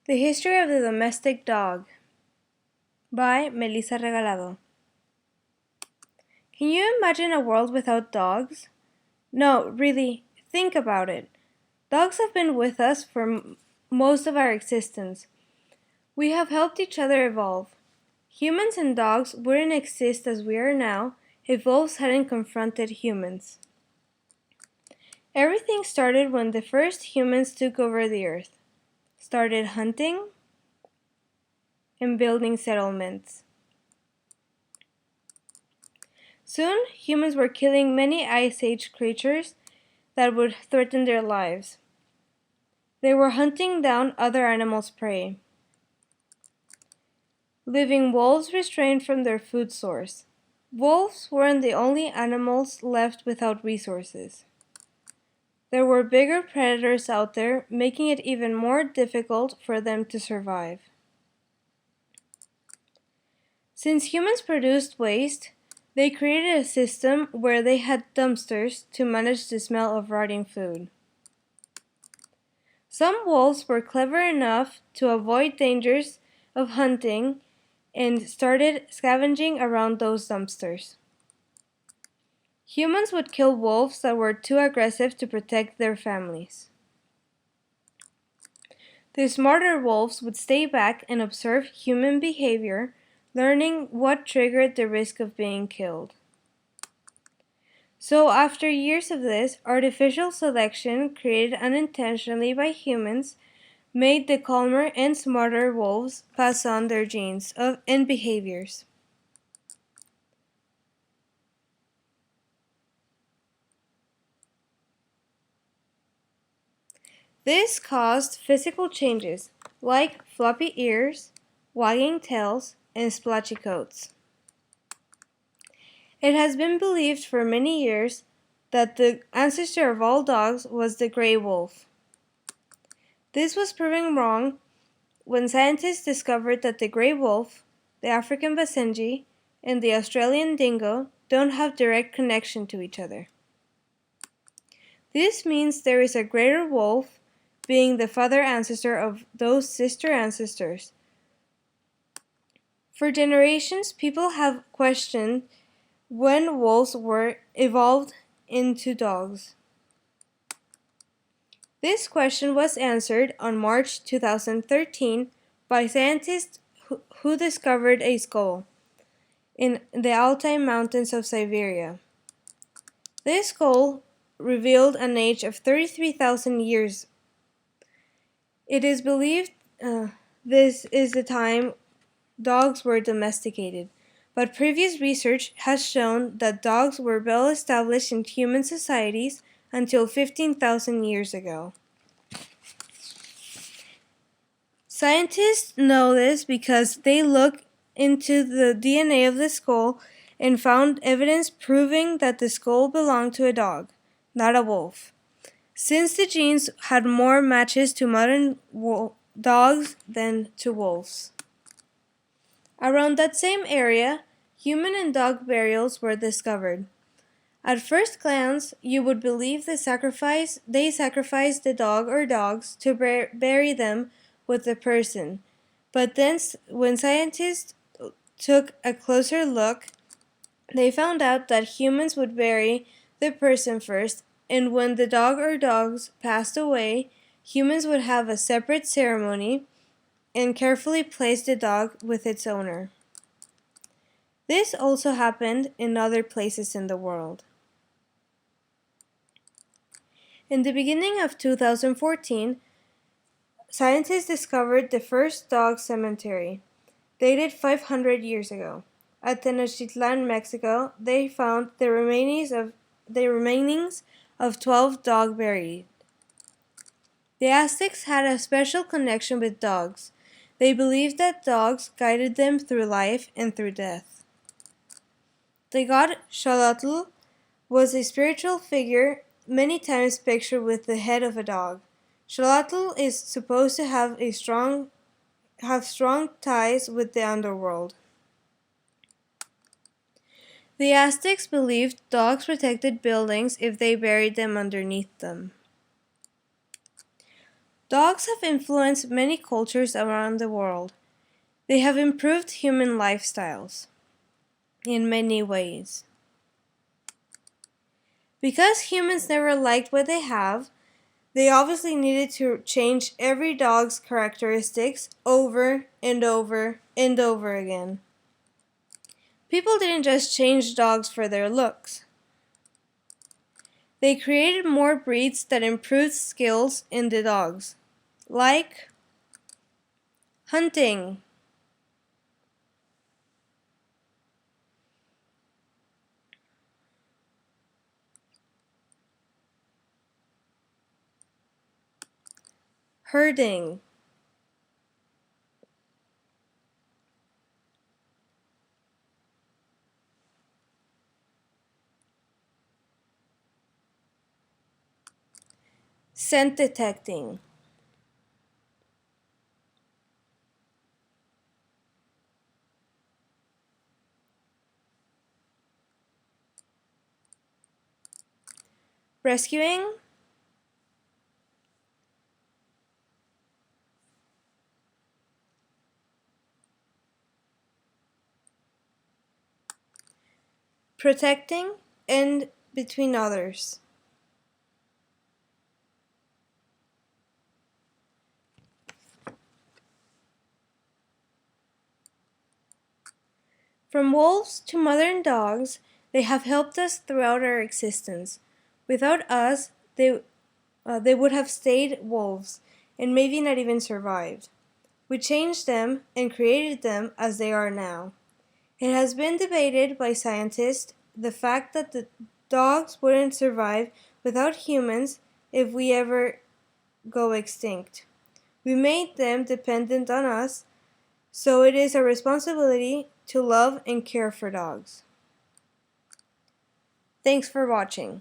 The History of the Domestic Dog by Melissa Regalado. Can you imagine a world without dogs? No, really, think about it. Dogs have been with us for most of our existence. We have helped each other evolve. Humans and dogs wouldn't exist as we are now if wolves hadn't confronted humans. Everything started when the first humans took over the earth, started hunting and building settlements. Soon, humans were killing many Ice Age creatures that would threaten their lives. They were hunting down other animals' prey, leaving wolves restrained from their food source. Wolves weren't the only animals left without resources. There were bigger predators out there, making it even more difficult for them to survive. Since humans produced waste, they created a system where they had dumpsters to manage the smell of rotting food. Some wolves were clever enough to avoid dangers of hunting and started scavenging around those dumpsters. Humans would kill wolves that were too aggressive to protect their families. The smarter wolves would stay back and observe human behavior, learning what triggered the risk of being killed. So after years of this, artificial selection, created unintentionally by humans, made the calmer and smarter wolves pass on their genes and behaviors. This caused physical changes, like floppy ears, wagging tails, and splotchy coats. It has been believed for many years that the ancestor of all dogs was the gray wolf. This was proven wrong when scientists discovered that the gray wolf, the African Basenji, and the Australian dingo don't have direct connection to each other. This means there is a greater wolf being the father ancestor of those sister ancestors. For generations, people have questioned when wolves were evolved into dogs. This question was answered on March 2013 by scientists who discovered a skull in the Altai Mountains of Siberia. This skull revealed an age of 33,000 years. It is believed this is the time dogs were domesticated, but previous research has shown that dogs were well established in human societies until 15,000 years ago. Scientists know this because they looked into the DNA of the skull and found evidence proving that the skull belonged to a dog, not a wolf, since the genes had more matches to modern dogs than to wolves. Around that same area, human and dog burials were discovered. At first glance, you would believe they sacrificed the dog or dogs to bury them with the person. But then, when scientists took a closer look, they found out that humans would bury the person first, and when the dog or dogs passed away, humans would have a separate ceremony and carefully place the dog with its owner. This also happened in other places in the world. In the beginning of 2014, scientists discovered the first dog cemetery, dated 500 years ago. At Tenochtitlan, Mexico, they found the remainings of 12 dogs buried. The Aztecs had a special connection with dogs. They believed that dogs guided them through life and through death. The god Xolotl was a spiritual figure many times pictured with the head of a dog. Xolotl is supposed to have strong ties with the underworld. The Aztecs believed dogs protected buildings if they buried them underneath them. Dogs have influenced many cultures around the world. They have improved human lifestyles in many ways. Because humans never liked what they have, they obviously needed to change every dog's characteristics over and over and over again. People didn't just change dogs for their looks. They created more breeds that improved skills in the dogs, like hunting, herding, scent detecting, rescuing, protecting, and between others. From wolves to modern dogs, they have helped us throughout our existence. Without us, they would have stayed wolves and maybe not even survived. We changed them and created them as they are now. It has been debated by scientists the fact that the dogs wouldn't survive without humans if we ever go extinct. We made them dependent on us, so it is our responsibility to love and care for dogs. Thanks for watching.